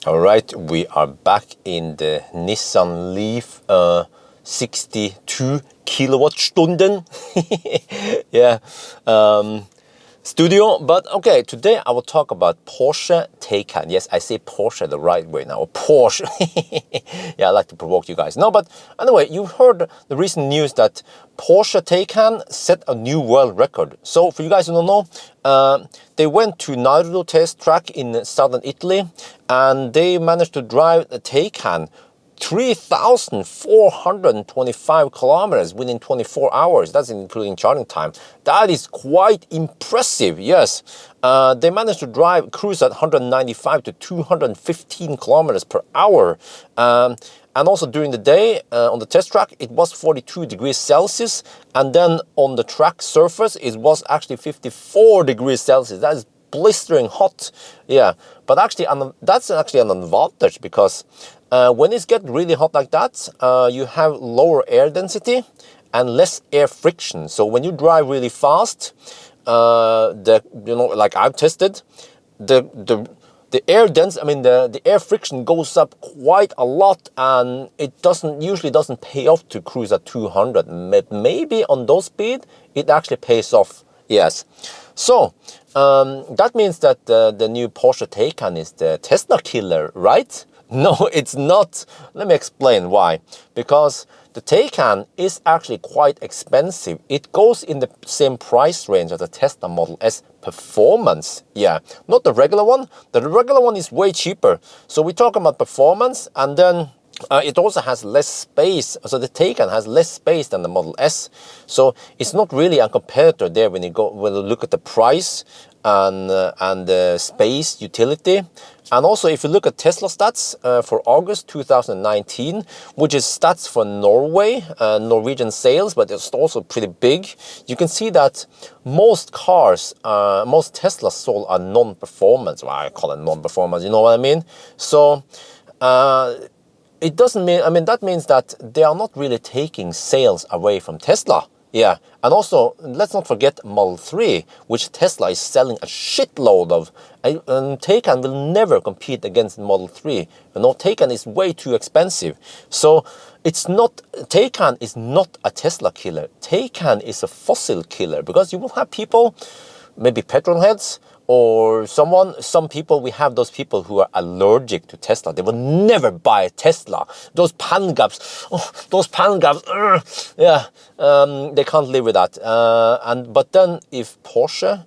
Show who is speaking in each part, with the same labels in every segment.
Speaker 1: All right, we are back in the Nissan Leaf 62 Kilowattstunden. Yeah, studio. But okay, today I will talk about Porsche Taycan. Yes, I say Porsche the right way now. Porsche. Yeah, I like to provoke you guys. No, but anyway, you heard the recent news that Porsche Taycan set a new world record. So for you guys who don't know, they went to Nyland test track in southern Italy, and they managed to drive the Taycan 3,425 kilometers within 24 hours. That's including charging time. That is quite impressive, yes. They managed to cruise at 195 to 215 kilometers per hour. And also during the day, on the test track, it was 42 degrees Celsius. And then on the track surface, it was actually 54 degrees Celsius. That is blistering hot. Yeah, but actually, that's actually an advantage because when it gets really hot like that, you have lower air density and less air friction. So when you drive really fast, like I've tested, the air friction goes up quite a lot, and it usually doesn't pay off to cruise at 200. Maybe on those speed, it actually pays off. Yes. So that means that the new Porsche Taycan is the Tesla killer, right? No, it's not. Let me explain why. Because the Taycan is actually quite expensive. It goes in the same price range as the Tesla Model S performance. Yeah, not the regular one. The regular one is way cheaper. So we talk about performance, and then it also has less space. So the Taycan has less space than the Model S. So it's not really a competitor there when you look at the price and the space utility. And also, if you look at Tesla stats for August 2019, which is stats for Norway, Norwegian sales, but it's also pretty big, you can see that most Teslas sold are non-performance. Well, I call it non-performance, you know what I mean? So it doesn't mean, that means that they are not really taking sales away from Tesla. Yeah, and also, let's not forget Model 3, which Tesla is selling a shitload of. And Taycan will never compete against Model 3. You know, Taycan is way too expensive. So Taycan is not a Tesla killer. Taycan is a fossil killer, because you will have people, maybe petrol heads, or some people, we have those people who are allergic to Tesla. They will never buy a Tesla. Those panel gaps, yeah, they can't live with that. But then if Porsche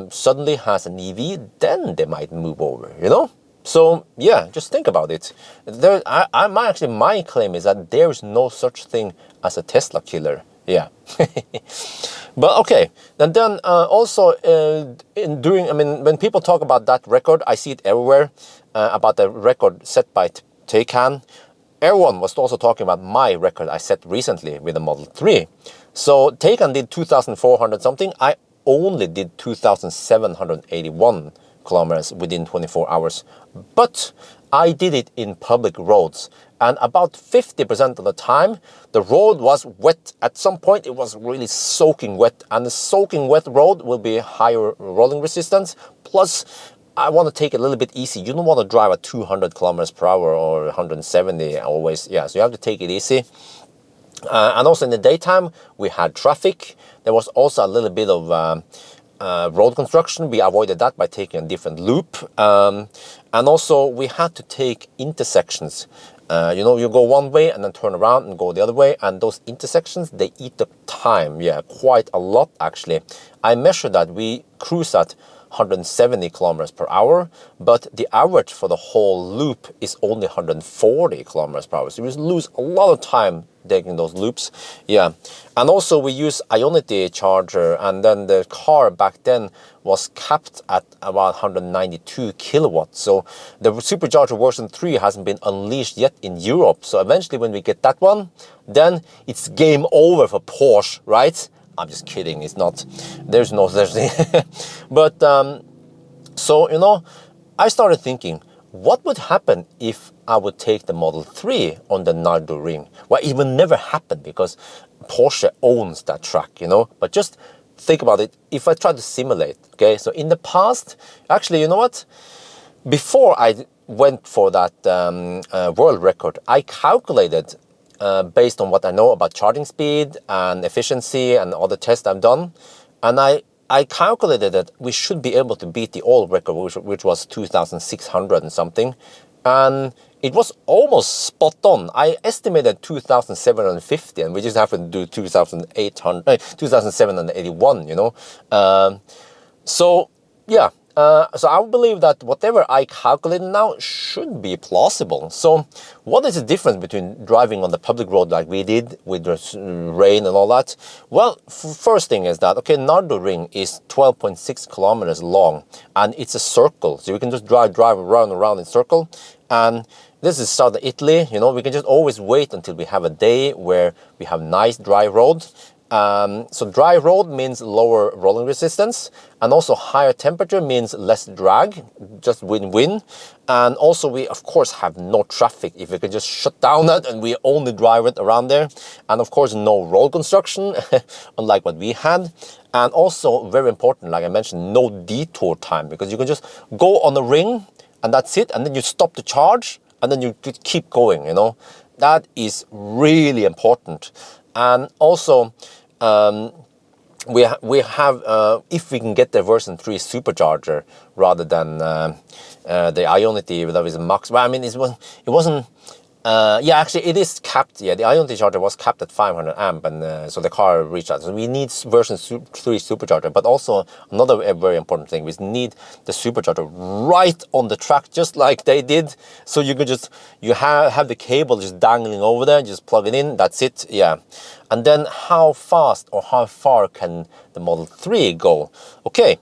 Speaker 1: suddenly has an EV, then they might move over, you know? So yeah, just think about it. My claim is that there is no such thing as a Tesla killer. Yeah. But okay, and then also when people talk about that record, I see it everywhere about the record set by Taycan. Everyone was also talking about my record I set recently with the Model 3. So Taycan did 2,400 something. I only did 2,781 kilometers within 24 hours. But I did it in public roads, and about 50% of the time, the road was wet. At some point, it was really soaking wet, and the soaking wet road will be higher rolling resistance. Plus, I want to take it a little bit easy. You don't want to drive at 200 kilometers per hour or 170 always. Yeah, so you have to take it easy. And also in the daytime, we had traffic. There was also a little bit of road construction. We avoided that by taking a different loop. And also we had to take intersections. You go one way and then turn around and go the other way. And those intersections, they eat up time. Yeah, quite a lot actually. I measured that we cruise at 170 kilometers per hour, but the average for the whole loop is only 140 kilometers per hour. So we lose a lot of time taking those loops. Yeah, and also we use Ionity charger, and then the car back then was capped at about 192 kilowatts. So the supercharger version 3 hasn't been unleashed yet in Europe. So eventually when we get that one, then it's game over for Porsche, right? I'm just kidding, it's not, there's no such thing. But, so, I started thinking, what would happen if I would take the Model 3 on the Nürburgring? Well, it will never happen because Porsche owns that track, But just think about it, if I try to simulate, okay? So in the past, actually, you know what? before I went for that world record, I calculated based on what I know about charging speed and efficiency and all the tests I've done, and I calculated that we should be able to beat the old record, which was 2,600 and something, and it was almost spot on. I estimated 2,750, and we just happened to do 2,781. You know, so yeah. So I believe that whatever I calculate now should be plausible. So what is the difference between driving on the public road like we did with the rain and all that? Well, first thing is that, okay, Nardo Ring is 12.6 kilometers long, and it's a circle. So you can just drive around and around in circle. And this is southern Italy, you know, we can just always wait until we have a day where we have nice dry road. So dry road means lower rolling resistance, and also higher temperature means less drag, just win-win. And also we of course have no traffic if we can just shut down that and we only drive it around there. And of course no road construction, unlike what we had. And also very important, like I mentioned, no detour time, because you can just go on the ring and that's it, and then you stop the charge and then you keep going, you know. That is really important. And also we have if we can get the version 3 supercharger rather than the Ionity that is max. Well, I mean, it wasn't. Yeah, actually, it is capped. Yeah, the Ionity charger was capped at 500 amp, and so the car reached that. So we need version 3 supercharger, but also another very important thing: we need the supercharger right on the track, just like they did. So you could just have the cable just dangling over there, just plug it in. That's it. Yeah, and then how fast or how far can the Model 3 go? Okay.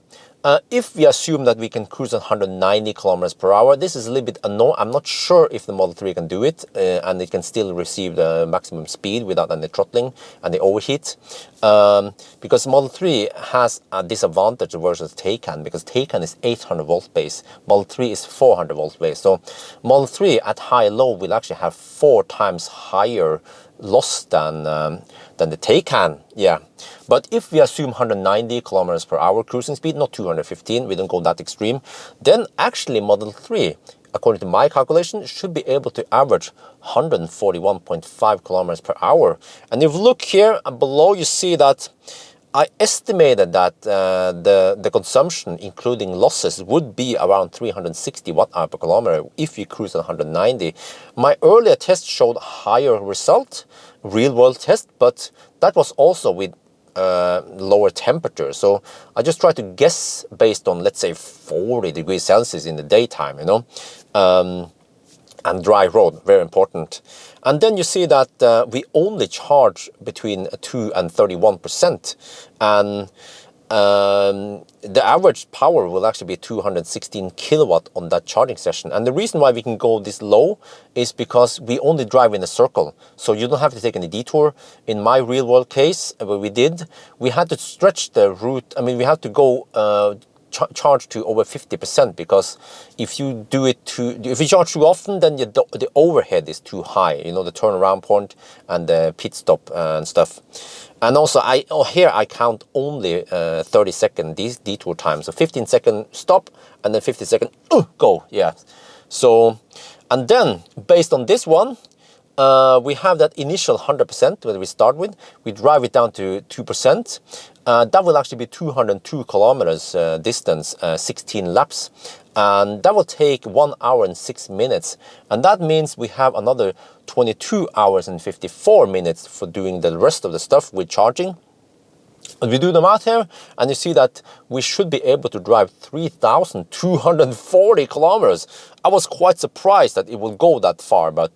Speaker 1: If we assume that we can cruise at 190 kilometers per hour, this is a little bit unknown. I'm not sure if the Model 3 can do it, and it can still receive the maximum speed without any throttling and the overheat. Because Model 3 has a disadvantage versus Taycan, because Taycan is 800 volt base, Model 3 is 400 volt base. So Model 3 at high low will actually have 4 times higher loss than the Taycan. Yeah, but if we assume 190 kilometers per hour cruising speed, not 215, we don't go that extreme, then actually Model 3, according to my calculation, should be able to average 141.5 kilometers per hour. And if you look here and below, you see that I estimated that the consumption, including losses, would be around 360 watt-hour per kilometer if you cruise at 190. My earlier test showed higher result, real-world test, but that was also with lower temperature. So I just try to guess based on, let's say, 40 degrees Celsius in the daytime, you know. And dry road, very important. And then you see that we only charge between 2 and 31%, and the average power will actually be 216 kilowatt on that charging session. And the reason why we can go this low is because we only drive in a circle, so you don't have to take any detour. In my real world case, where we had to stretch the route. I mean, we had to go charge to over 50%, because if you charge too often, then the overhead is too high, you know, the turnaround point and the pit stop and stuff. And also here I count only 30-second detour time, so 15-second stop and then 50-second go. Yeah, so, and then based on this one, we have that initial 100% that we start with. We drive it down to 2%. That will actually be 202 kilometers distance, 16 laps. And that will take 1 hour and 6 minutes. And that means we have another 22 hours and 54 minutes for doing the rest of the stuff with charging. And we do the math here, and you see that we should be able to drive 3,240 kilometers. I was quite surprised that it will go that far, but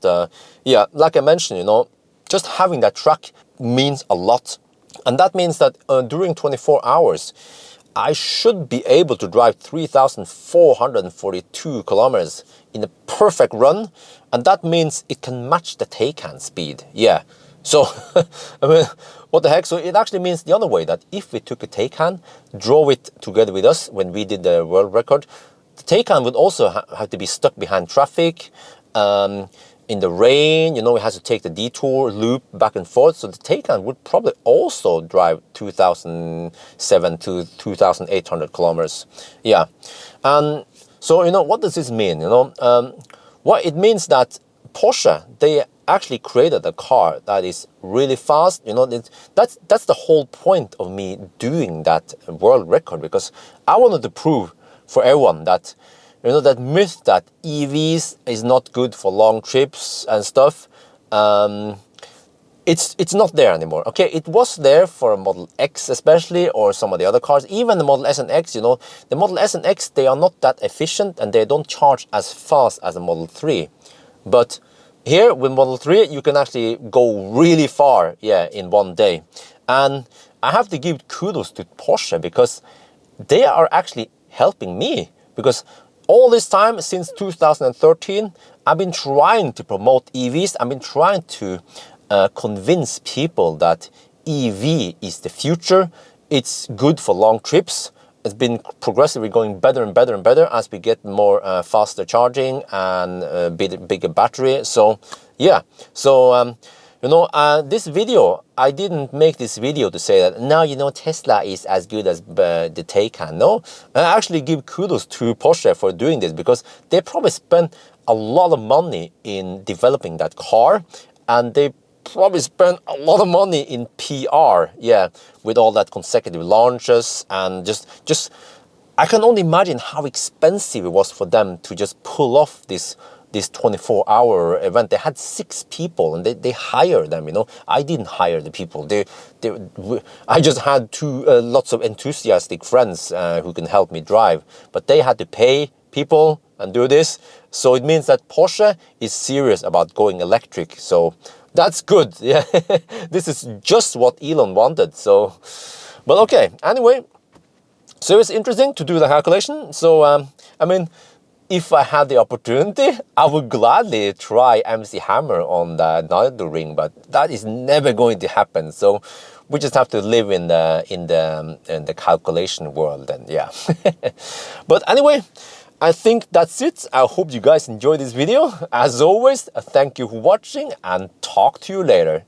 Speaker 1: yeah, like I mentioned, you know, just having that track means a lot. And that means that during 24 hours, I should be able to drive 3,442 kilometers in a perfect run, and that means it can match the Taycan speed. Yeah. So, I mean, what the heck? So it actually means the other way, that if we took a Taycan, drove it together with us when we did the world record, the Taycan would also have to be stuck behind traffic, in the rain, you know, it has to take the detour loop back and forth. So the Taycan would probably also drive 2,700 to 2,800 kilometers. Yeah. And So, what does this mean? Well, it means that Porsche, they actually created a car that is really fast. That's the whole point of me doing that world record, because I wanted to prove for everyone that, that myth that EVs is not good for long trips and stuff. It's not there anymore. Okay, it was there for a Model X especially, or some of the other cars. Even the Model S and X, the Model S and X, they are not that efficient and they don't charge as fast as a Model 3. But here with Model 3, you can actually go really far, in one day. And I have to give kudos to Porsche, because they are actually helping me. Because all this time, since 2013, I've been trying to promote EVs. I've been trying to convince people that EV is the future. It's good for long trips. It's been progressively going better and better and better as we get more faster charging and bigger battery. So yeah, so this video, I didn't make this video to say that now Tesla is as good as the Taycan. No, I actually give kudos to Porsche for doing this, because they probably spent a lot of money in developing that car, and they probably spent a lot of money in PR, with all that consecutive launches, and just I can only imagine how expensive it was for them to just pull off this 24-hour event. They had 6 people and they hired them. I didn't hire the people. I just had lots of enthusiastic friends who can help me drive, but they had to pay people and do this. So it means that Porsche is serious about going electric. So that's good. Yeah, this is just what Elon wanted. So, but okay. Anyway, so it's interesting to do the calculation. So, I mean, if I had the opportunity, I would gladly try MC Hammer on the Nürburgring, but that is never going to happen. So we just have to live in the calculation world, and yeah. But anyway, I think that's it. I hope you guys enjoyed this video. As always, thank you for watching, and talk to you later.